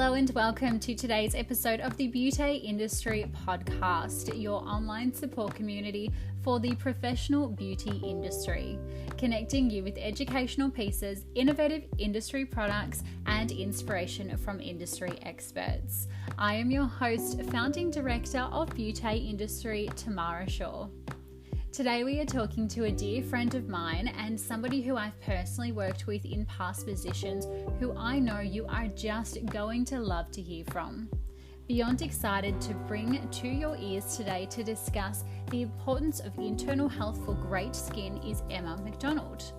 Hello and welcome to today's episode of the Beauty Industry Podcast, your online support community for the professional beauty industry, connecting you with educational pieces, innovative industry products, and inspiration from industry experts. I am your host, founding director of Beauty Industry, Tamara Shaw. Today we are talking to a dear friend of mine and somebody who I've personally worked with in past positions who I know you are just going to love to hear from. Beyond excited to bring to your ears today to discuss the importance of internal health for great skin is Emma Mcdonald.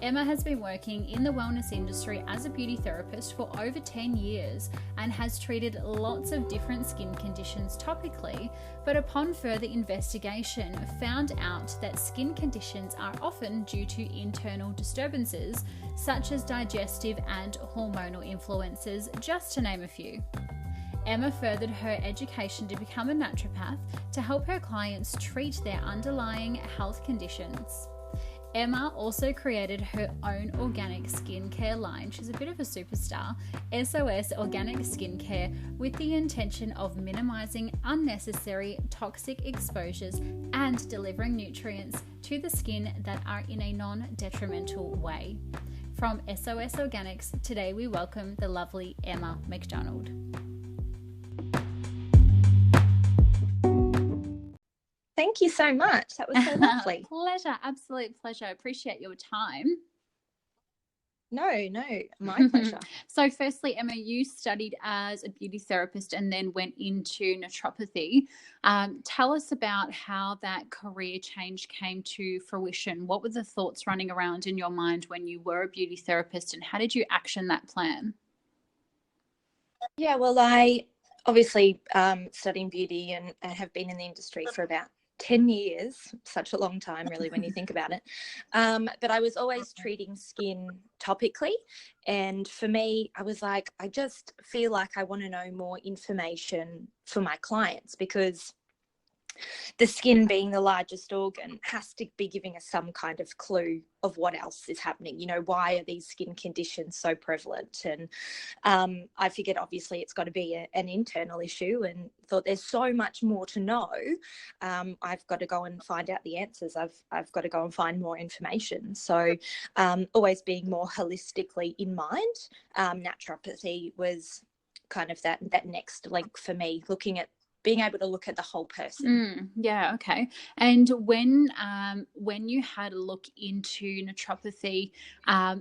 Emma has been working in the wellness industry as a beauty therapist for over 10 years and has treated lots of different skin conditions topically, but upon further investigation found out that skin conditions are often due to internal disturbances such as digestive and hormonal influences, just to name a few. Emma furthered her education to become a naturopath to help her clients treat their underlying health conditions. Emma also created her own organic skincare line. She's a bit of a superstar, SOS Organic Skincare, with the intention of minimizing unnecessary toxic exposures and delivering nutrients to the skin that are in a non-detrimental way. From SOS Organics, today we welcome the lovely Emma Mcdonald. Thank you so much. That was so lovely. Pleasure, absolute pleasure. Appreciate your time. No, my pleasure. So firstly, Emma, you studied as a beauty therapist and then went into naturopathy. Tell us about how that career change came to fruition. What were the thoughts running around in your mind when you were a beauty therapist, and how did you action that plan? Yeah, well, I obviously studying beauty and have been in the industry for about 10 years, such a long time really when you think about it. But I was always treating skin topically. And for me, I was like, I just feel like I want to know more information for my clients, because the skin being the largest organ has to be giving us some kind of clue of what else is happening. You know, why are these skin conditions so prevalent? And I figured obviously it's got to be an internal issue, and thought there's so much more to know. I've got to go and find out the answers. I've got to go and find more information. So always being more holistically in mind, naturopathy was kind of that next link for me, being able to look at the whole person. Yeah, okay. And when you had a look into naturopathy,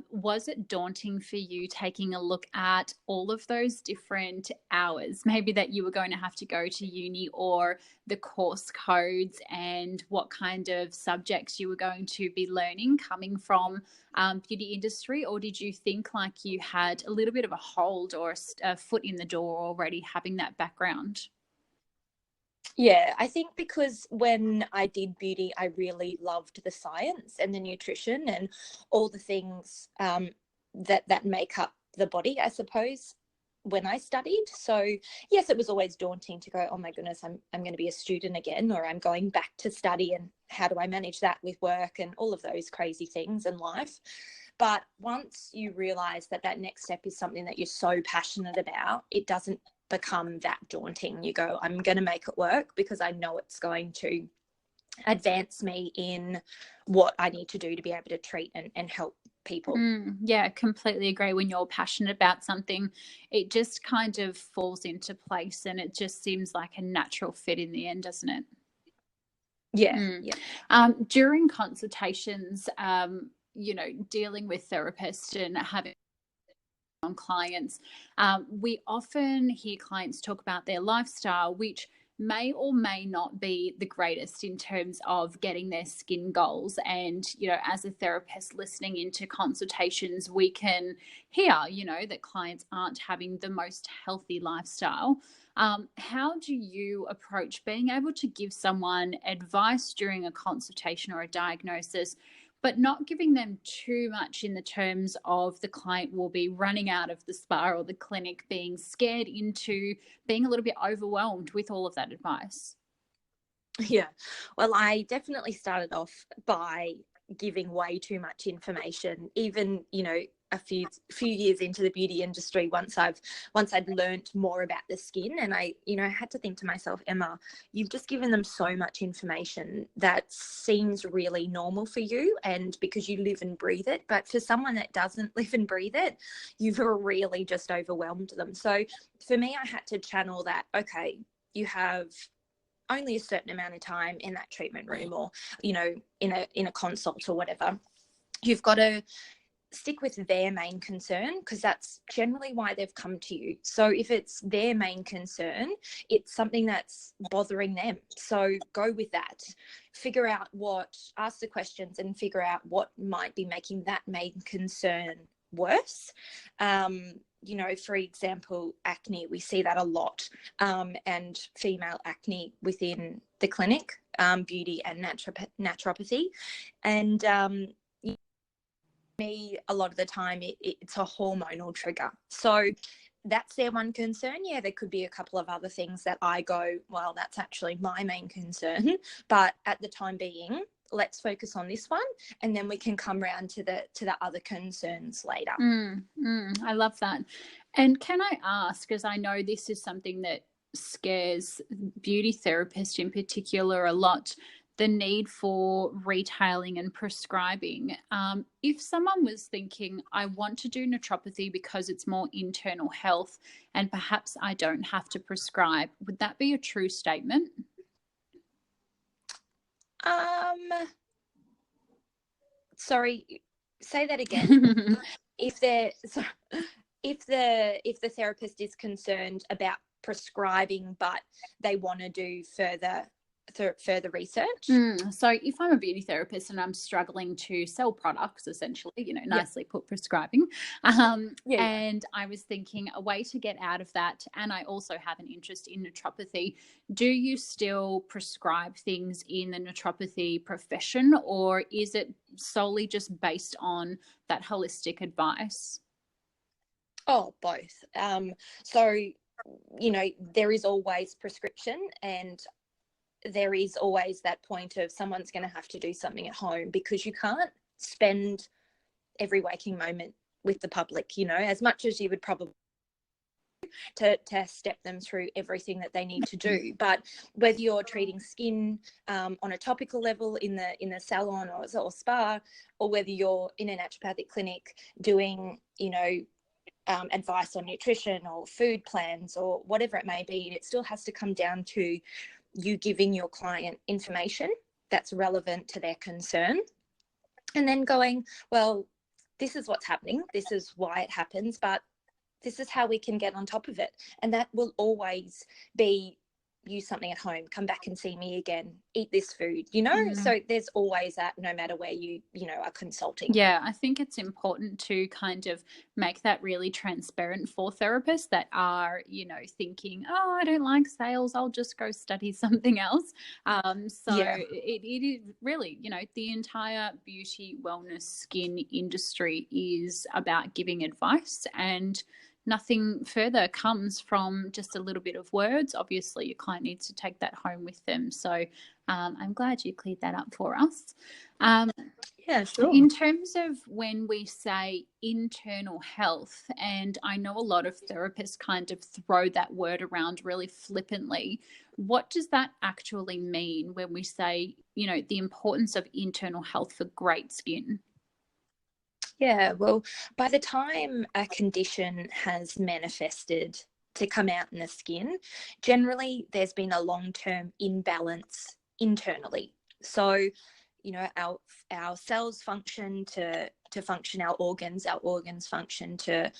was it daunting for you taking a look at all of those different hours, maybe that you were going to have to go to uni, or the course codes and what kind of subjects you were going to be learning coming from beauty industry? Or did you think like you had a little bit of a hold or a foot in the door already, having that background? Yeah, I think because when I did beauty, I really loved the science and the nutrition and all the things that make up the body, I suppose, when I studied. So yes, it was always daunting to go, oh my goodness, I'm going to be a student again, or I'm going back to study, and how do I manage that with work and all of those crazy things in life. But once you realize that next step is something that you're so passionate about, it doesn't become that daunting. You go, I'm going to make it work, because I know it's going to advance me in what I need to do to be able to treat and help people. Yeah, completely agree. When you're passionate about something, it just kind of falls into place, and it just seems like a natural fit in the end, doesn't it? Yeah. During consultations, dealing with therapists and having on clients, we often hear clients talk about their lifestyle, which may or may not be the greatest in terms of getting their skin goals. And, as a therapist listening into consultations, we can hear, that clients aren't having the most healthy lifestyle. How do you approach being able to give someone advice during a consultation or a diagnosis, but not giving them too much in the terms of the client will be running out of the spa or the clinic, being scared into being a little bit overwhelmed with all of that advice? Yeah. Well, I definitely started off by giving way too much information, even, a few years into the beauty industry, once I'd learnt more about the skin, and I had to think to myself, Emma, you've just given them so much information that seems really normal for you, and because you live and breathe it, but for someone that doesn't live and breathe it, you've really just overwhelmed them. So for me, I had to channel that. Okay, you have only a certain amount of time in that treatment room, or in a consult or whatever. You've got to stick with their main concern, because that's generally why they've come to you. So if it's their main concern, it's something that's bothering them. So go with that. Ask the questions and figure out what might be making that main concern worse. For example, acne, we see that a lot, and female acne within the clinic, beauty and naturopathy. And me, a lot of the time it's a hormonal trigger. So that's their one concern. Yeah, there could be a couple of other things that I go, well, that's actually my main concern, but at the time being, let's focus on this one, and then we can come around to the other concerns later. I love that. And can I ask, because I know this is something that scares beauty therapists in particular a lot, the need for retailing and prescribing. If someone was thinking, I want to do naturopathy because it's more internal health and perhaps I don't have to prescribe, would that be a true statement? Sorry, say that again. If the therapist is concerned about prescribing, but they want to do further research. So if I'm a beauty therapist and I'm struggling to sell products, essentially, nicely put, prescribing, and I was thinking a way to get out of that, and I also have an interest in naturopathy, do you still prescribe things in the naturopathy profession, or is it solely just based on that holistic advice? Oh, both. So there is always prescription, and there is always that point of someone's going to have to do something at home, because you can't spend every waking moment with the public, as much as you would probably to step them through everything that they need to do. But whether you're treating skin on a topical level in the salon or spa, or whether you're in a naturopathic clinic doing, advice on nutrition or food plans or whatever it may be, it still has to come down to you giving your client information that's relevant to their concern, and then going, well, this is what's happening, this is why it happens, but this is how we can get on top of it. And that will always be, use something at home, come back and see me again, eat this food, so there's always that, no matter where you are consulting. I think it's important to kind of make that really transparent for therapists that are thinking, oh, I don't like sales, I'll just go study something else. It is really, the entire beauty, wellness, skin industry is about giving advice, and nothing further comes from just a little bit of words. Obviously, your client needs to take that home with them. So I'm glad you cleared that up for us. Yeah, sure. In terms of when we say internal health, and I know a lot of therapists kind of throw that word around really flippantly, what does that actually mean when we say, the importance of internal health for great skin? Yeah, well, by the time a condition has manifested to come out in the skin, generally there's been a long-term imbalance internally. So, our cells function to function, our organs function to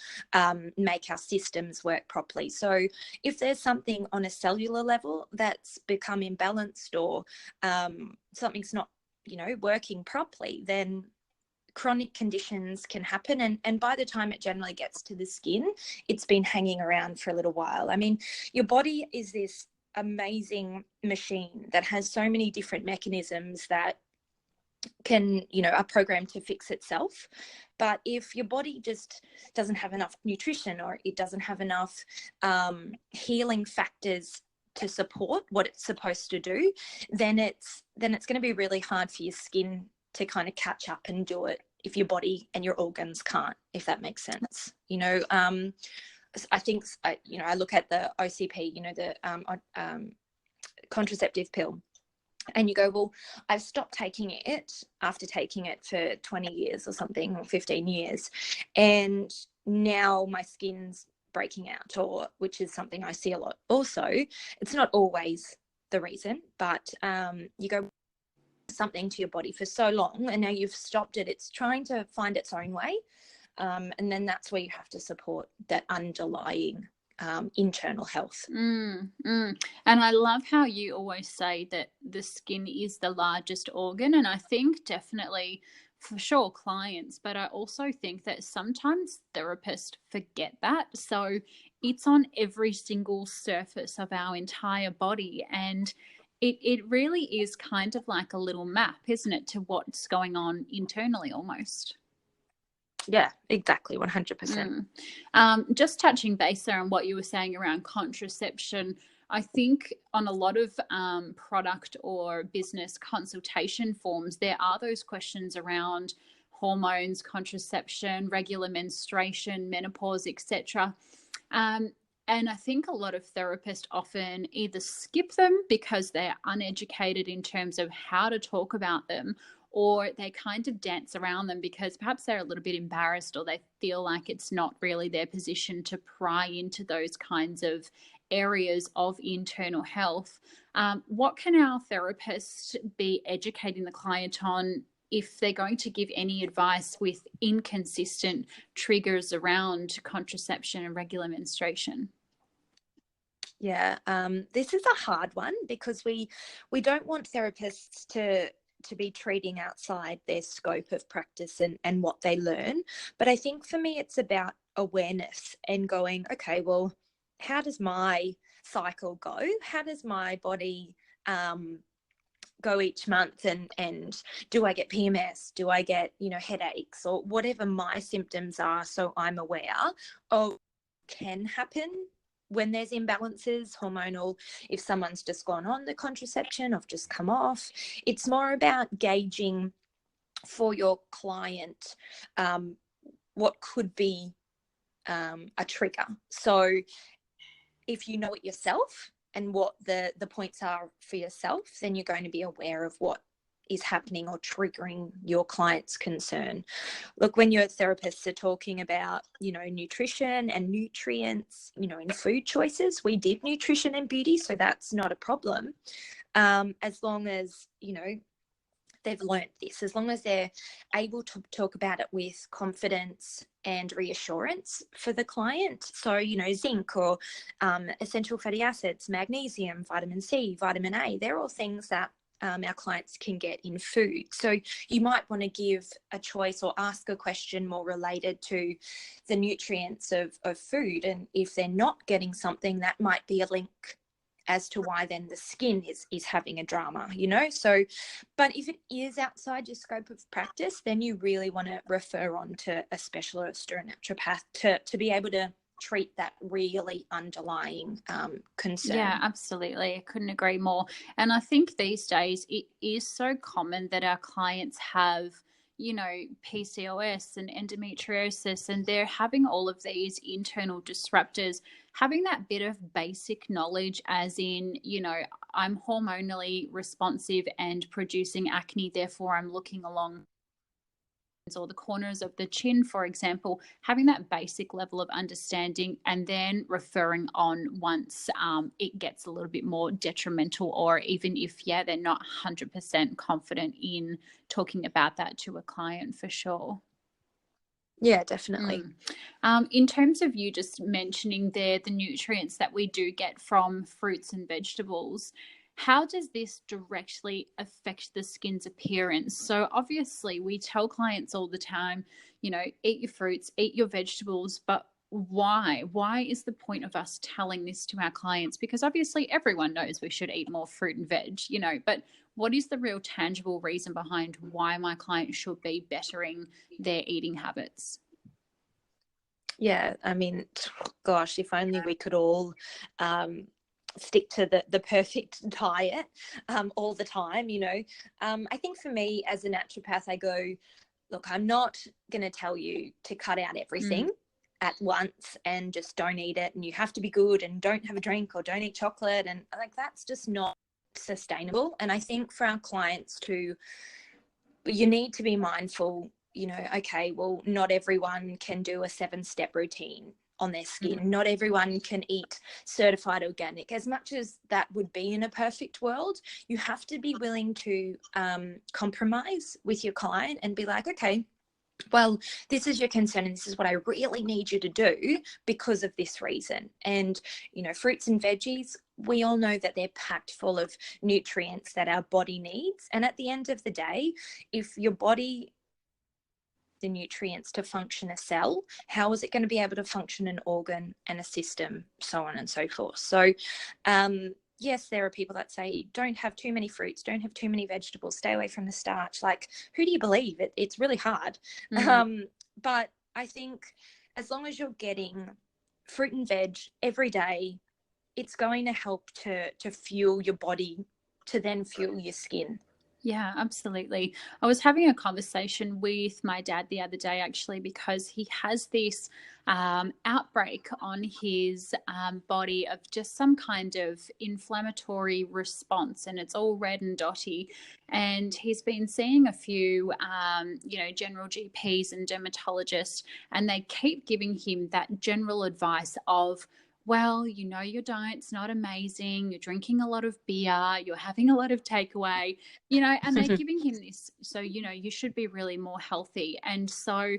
make our systems work properly. So if there's something on a cellular level that's become imbalanced, or something's not, working properly, then chronic conditions can happen, and by the time it generally gets to the skin, it's been hanging around for a little while. I mean, your body is this amazing machine that has so many different mechanisms that can, are programmed to fix itself. But if your body just doesn't have enough nutrition, or it doesn't have enough healing factors to support what it's supposed to do, then it's going to be really hard for your skin to kind of catch up and do it if your body and your organs can't, if that makes sense. I think, I look at the OCP, the contraceptive pill, and you go, well, I've stopped taking it after taking it for 20 years or something, or 15 years, and now my skin's breaking out, which is something I see a lot also. It's not always the reason, but you go something to your body for so long, and now you've stopped it. It's trying to find its own way. And then that's where you have to support that underlying internal health. And I love how you always say that the skin is the largest organ. And I think definitely for sure clients, but I also think that sometimes therapists forget that. So it's on every single surface of our entire body. And it really is kind of like a little map, isn't it, to what's going on internally almost. Yeah, exactly, 100%. Just touching base there on what you were saying around contraception, I think on a lot of product or business consultation forms, there are those questions around hormones, contraception, regular menstruation, menopause, etc. And I think a lot of therapists often either skip them because they're uneducated in terms of how to talk about them, or they kind of dance around them because perhaps they're a little bit embarrassed, or they feel like it's not really their position to pry into those kinds of areas of internal health. What can our therapists be educating the client on if they're going to give any advice with inconsistent triggers around contraception and regular menstruation? Yeah, this is a hard one because we don't want therapists to be treating outside their scope of practice and what they learn. But I think for me, it's about awareness and going, okay, well, how does my cycle go? How does my body go each month? And do I get PMS? Do I get, headaches, or whatever my symptoms are? So I'm aware of can happen when there's imbalances, hormonal, if someone's just gone on the contraception or just come off. It's more about gauging for your client what could be a trigger. So if you know it yourself and what the points are for yourself, then you're going to be aware of what is happening or triggering your client's concern. Look, when your therapists are talking about, nutrition and nutrients, in food choices, we did nutrition and beauty, so that's not a problem. As long as, they've learnt this, as long as they're able to talk about it with confidence and reassurance for the client. So, zinc or essential fatty acids, magnesium, vitamin C, vitamin A, they're all things that our clients can get in food. So you might want to give a choice or ask a question more related to the nutrients of food. And if they're not getting something, that might be a link as to why then the skin is having a drama, So, but if it is outside your scope of practice, then you really want to refer on to a specialist or a naturopath to be able to treat that really underlying concern. Yeah, absolutely. I couldn't agree more. And I think these days it is so common that our clients have, PCOS and endometriosis, and they're having all of these internal disruptors. Having that bit of basic knowledge, as in, I'm hormonally responsive and producing acne, therefore I'm looking along or the corners of the chin, for example, having that basic level of understanding and then referring on once it gets a little bit more detrimental, or even if, they're not 100% confident in talking about that to a client, for sure. Yeah, definitely. In terms of you just mentioning there the nutrients that we do get from fruits and vegetables, how does this directly affect the skin's appearance? So obviously we tell clients all the time, eat your fruits, eat your vegetables, but why? Why is the point of us telling this to our clients? Because obviously everyone knows we should eat more fruit and veg, but what is the real tangible reason behind why my client should be bettering their eating habits? Yeah, I mean, gosh, if only we could all stick to the perfect diet all the time. I think for me as a naturopath, I go, look, I'm not going to tell you to cut out everything at once and just don't eat it, and you have to be good and don't have a drink or don't eat chocolate, and like that's just not sustainable. And I think for our clients too, you need to be mindful, you know, okay, well, not everyone can do a 7-step routine on their skin. Not everyone can eat certified organic. As much as that would be in a perfect world, you have to be willing to compromise with your client and be like, okay, well, this is your concern and this is what I really need you to do because of this reason. And, you know, fruits and veggies, we all know that they're packed full of nutrients that our body needs. And at the end of the day, if your body the nutrients to function a cell, how is it going to be able to function an organ and a system, so on and so forth. So yes, there are people that say don't have too many fruits, don't have too many vegetables, stay away from the starch. Like, who do you believe? It's really hard. But I think as long as you're getting fruit and veg every day, it's going to help to fuel your body to then fuel your skin. Yeah, absolutely. I was having a conversation with my dad the other day, actually, because he has this outbreak on his body of just some kind of inflammatory response, and it's all red and dotty. And he's been seeing a few, general GPs and dermatologists, and they keep giving him that general advice of, well, you know, your diet's not amazing, you're drinking a lot of beer, you're having a lot of takeaway, you know, and they're giving him this. So, you know, you should be really more healthy. And so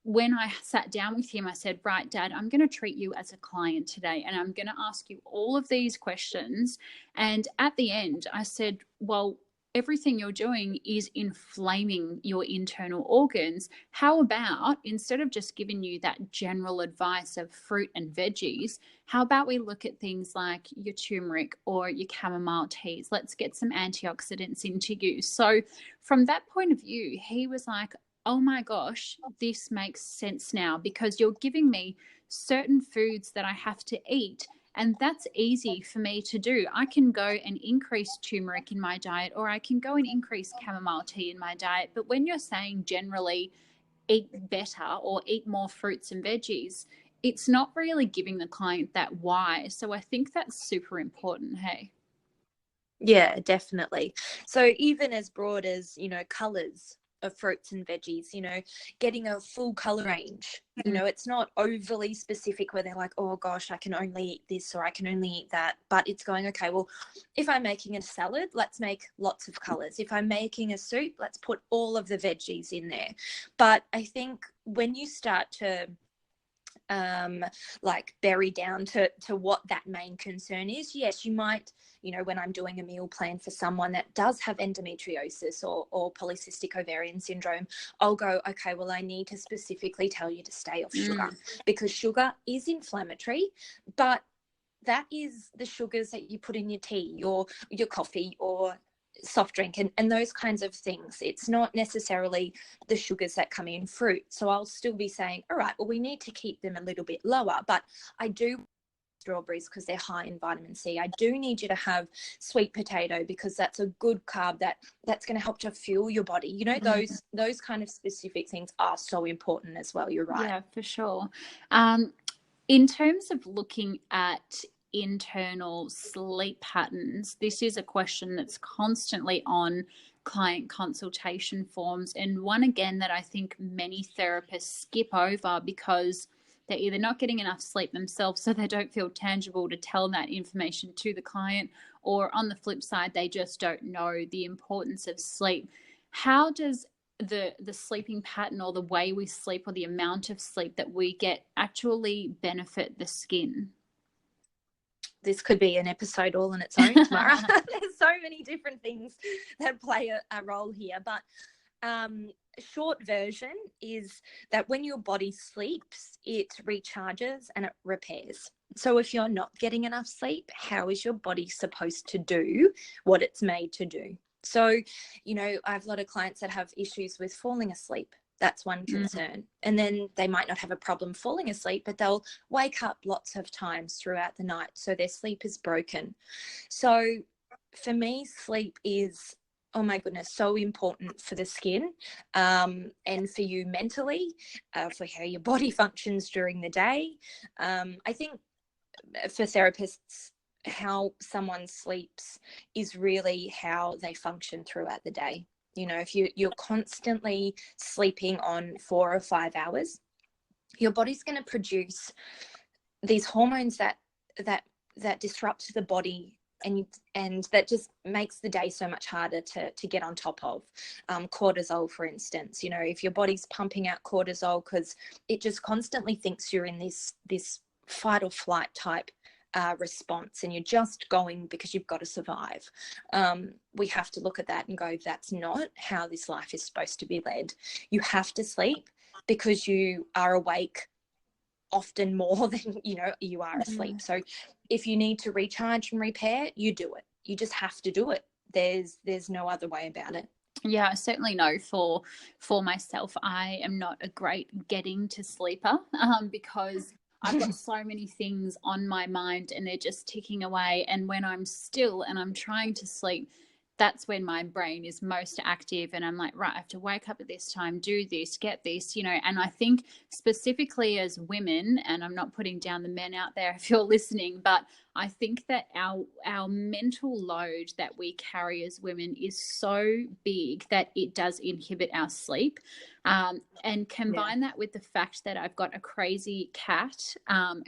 when I sat down with him, I said, right, Dad, I'm going to treat you as a client today, and I'm going to ask you all of these questions. And at the end, I said, well, everything you're doing is inflaming your internal organs. How about, instead of just giving you that general advice of fruit and veggies, how about we look at things like your turmeric or your chamomile teas? Let's get some antioxidants into you. So from that point of view, he was like, oh my gosh, this makes sense now, because you're giving me certain foods that I have to eat. And that's easy for me to do. I can go and increase turmeric in my diet, or I can go and increase chamomile tea in my diet. But when you're saying generally eat better or eat more fruits and veggies, it's not really giving the client that why. So I think that's super important. Hey. Yeah, definitely. So even as broad as, you know, colors of fruits and veggies, you know, getting a full color range, you know, it's not overly specific where they're like, oh gosh, I can only eat this or I can only eat that, but it's going, okay, well, if I'm making a salad, let's make lots of colors. If I'm making a soup, let's put all of the veggies in there. But I think when you start to like bury down to what that main concern is, yes, you might, you know, when I'm doing a meal plan for someone that does have endometriosis or polycystic ovarian syndrome, I'll go, okay, well, I need to specifically tell you to stay off sugar, because sugar is inflammatory, but that is the sugars that you put in your tea or your coffee or soft drink and those kinds of things. It's not necessarily the sugars that come in fruit. So I'll still be saying, all right, well, we need to keep them a little bit lower, but I do strawberries because they're high in vitamin C. I do need you to have sweet potato because that's a good carb that's going to help to fuel your body. You know, those kind of specific things are so important as well. You're right. Yeah, for sure. In terms of looking at internal sleep patterns, this is a question that's constantly on client consultation forms, and one again that I think many therapists skip over because they're either not getting enough sleep themselves, so they don't feel tangible to tell that information to the client, or on the flip side, they just don't know the importance of sleep. How does the sleeping pattern or the way we sleep or the amount of sleep that we get actually benefit the skin? This could be an episode all on its own, Tamara. There's so many different things that play a role here. But a short version is that when your body sleeps, it recharges and it repairs. So if you're not getting enough sleep, how is your body supposed to do what it's made to do? So, you know, I have a lot of clients that have issues with falling asleep. That's one concern. And then they might not have a problem falling asleep, but they'll wake up lots of times throughout the night. So their sleep is broken. So for me, sleep is oh my goodness, so important for the skin, and for you mentally, for how your body functions during the day. I think for therapists, how someone sleeps is really how they function throughout the day. You know, if you're constantly sleeping on 4 or 5 hours, your body's going to produce these hormones that disrupt the body, and that just makes the day so much harder to get on top of. Cortisol, for instance, you know, if your body's pumping out cortisol because it just constantly thinks you're in this fight or flight type response, and you're just going because you've got to survive. We have to look at that and go, that's not how this life is supposed to be led. You have to sleep because you are awake often more than you are asleep. So if you need to recharge and repair, you do it. You just have to do it. There's no other way about it. Yeah, I certainly know for myself, I am not a great getting to sleeper, because I've got so many things on my mind and they're just ticking away. And when I'm still and I'm trying to sleep, that's when my brain is most active, and I'm like, right, I have to wake up at this time, do this, get this, and I think specifically as women, and I'm not putting down the men out there if you're listening, but I think that our mental load that we carry as women is so big that it does inhibit our sleep. And combine that with the fact that I've got a crazy cat,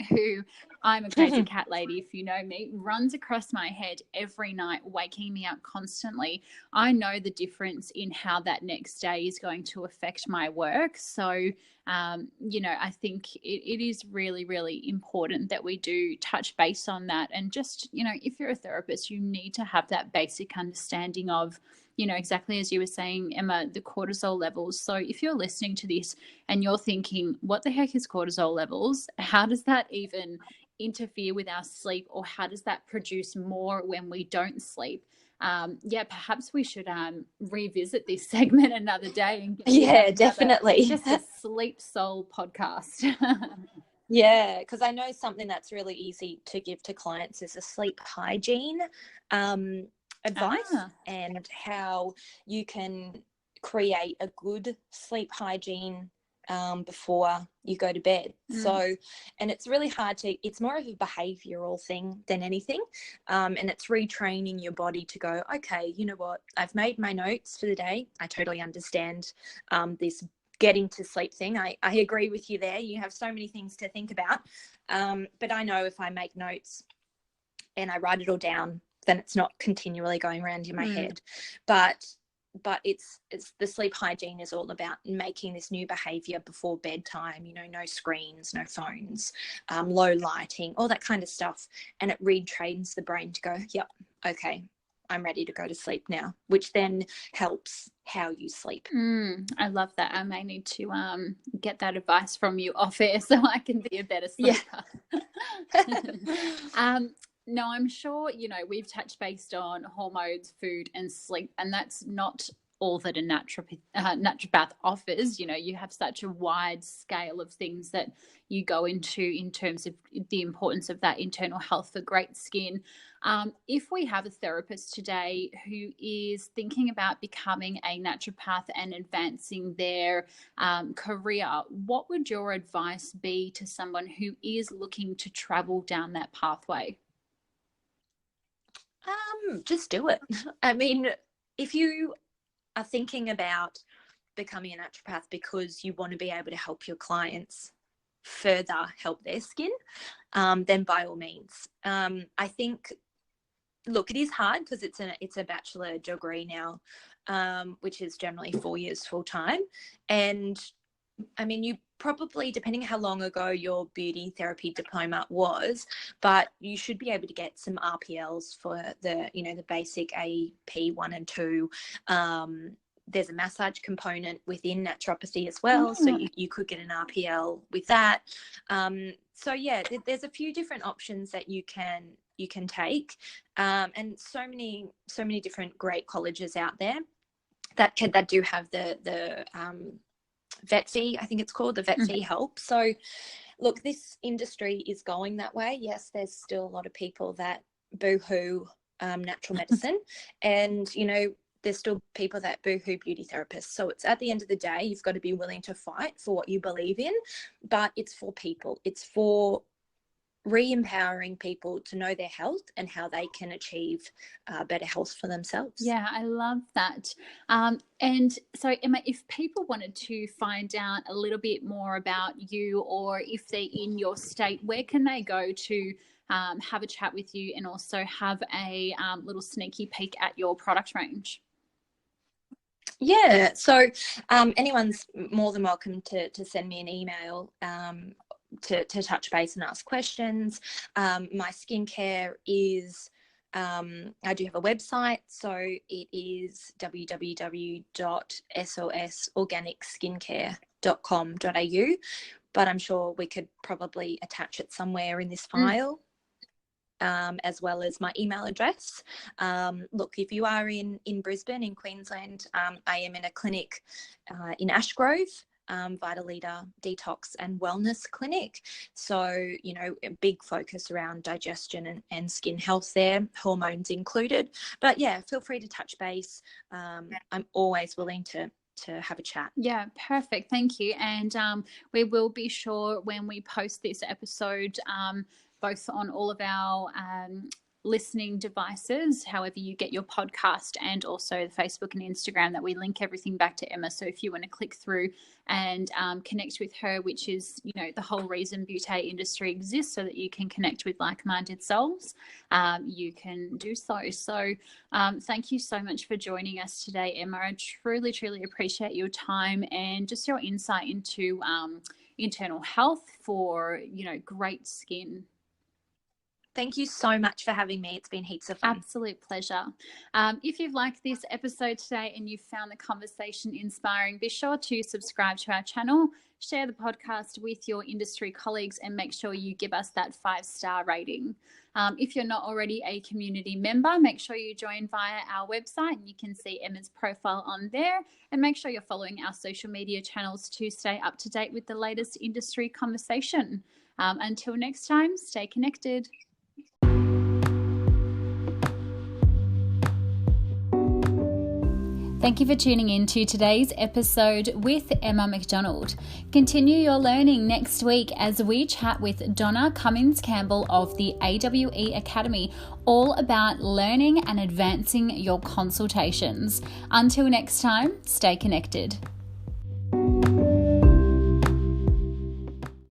who, I'm a crazy cat lady, if you know me, runs across my head every night, waking me up constantly. I know the difference in how that next day is going to affect my work. So, I think it is really, really important that we do touch base on that. And just, if you're a therapist, you need to have that basic understanding of, exactly as you were saying, Emma, the cortisol levels. So if you're listening to this and you're thinking, what the heck is cortisol levels? How does that even interfere with our sleep, or how does that produce more when we don't sleep? Perhaps we should revisit this segment another day and get definitely just a sleep soul podcast. Yeah, because I know something that's really easy to give to clients is a sleep hygiene advice, and how you can create a good sleep hygiene before you go to bed. So, and it's really hard it's more of a behavioral thing than anything. And it's retraining your body to go, okay, you know what, I've made my notes for the day. I totally understand this getting to sleep thing. I agree with you there. You have so many things to think about. But I know if I make notes and I write it all down, then it's not continually going around in my head. But it's the sleep hygiene is all about making this new behavior before bedtime, no screens, no phones, low lighting, all that kind of stuff. And it retrains the brain to go, yep, okay, I'm ready to go to sleep now, which then helps how you sleep. I love that. I may need to get that advice from you off air so I can be a better sleeper. No, I'm sure, we've touched based on hormones, food and sleep, and that's not all that a naturopath offers. You have such a wide scale of things that you go into in terms of the importance of that internal health for great skin. If we have a therapist today who is thinking about becoming a naturopath and advancing their career, what would your advice be to someone who is looking to travel down that pathway? Just do it. I mean, if you are thinking about becoming a naturopath because you want to be able to help your clients further help their skin, then by all means. I think, look, it is hard because it's a bachelor degree now, which is generally 4 years full time. And I mean, you probably, depending how long ago your beauty therapy diploma was, but you should be able to get some RPLs for the basic AEP 1 and 2. There's a massage component within naturopathy as well. So you could get an RPL with that. So yeah, there's a few different options that you can take. And so many different great colleges out there that do have the vet fee, I think it's called, the vet fee help. So look, this industry is going that way. Yes, there's still a lot of people that boo-hoo natural medicine, and there's still people that boohoo beauty therapists. So it's at the end of the day, you've got to be willing to fight for what you believe in, but it's for people. It's for re-empowering people to know their health and how they can achieve better health for themselves. Yeah, I love that. And so, Emma, if people wanted to find out a little bit more about you, or if they're in your state, where can they go to have a chat with you and also have a little sneaky peek at your product range? Yeah, so anyone's more than welcome to send me an email to touch base and ask questions. My skincare is, I do have a website, so it is www.sosorganicskincare.com.au, but I'm sure we could probably attach it somewhere in this file. As well as my email address. Look, if you are in Brisbane, in Queensland, I am in a clinic in Ashgrove, Vita Leader Detox and Wellness Clinic. So, you know, a big focus around digestion and skin health there, hormones included. But yeah, feel free to touch base. I'm always willing to have a chat. Yeah, perfect. Thank you. And we will be sure when we post this episode, both on all of our listening devices, however you get your podcast, and also the Facebook and Instagram, that we link everything back to Emma. So if you want to click through and connect with her, which is, you know, the whole reason Beauté Industry exists, so that you can connect with like-minded souls, you can do so. So thank you so much for joining us today, Emma. I truly, truly appreciate your time and just your insight into internal health for, you know, great skin. Thank you so much for having me. It's been heaps of fun. Absolute pleasure. If you've liked this episode today and you've found the conversation inspiring, be sure to subscribe to our channel, share the podcast with your industry colleagues, and make sure you give us that 5-star rating. If you're not already a community member, make sure you join via our website, and you can see Emma's profile on there, and make sure you're following our social media channels to stay up to date with the latest industry conversation. Until next time, stay connected. Thank you for tuning in to today's episode with Emma Mcdonald. Continue your learning next week as we chat with Donna Cummins-Campbell of the AWE Academy, all about learning and advancing your consultations. Until next time, stay connected.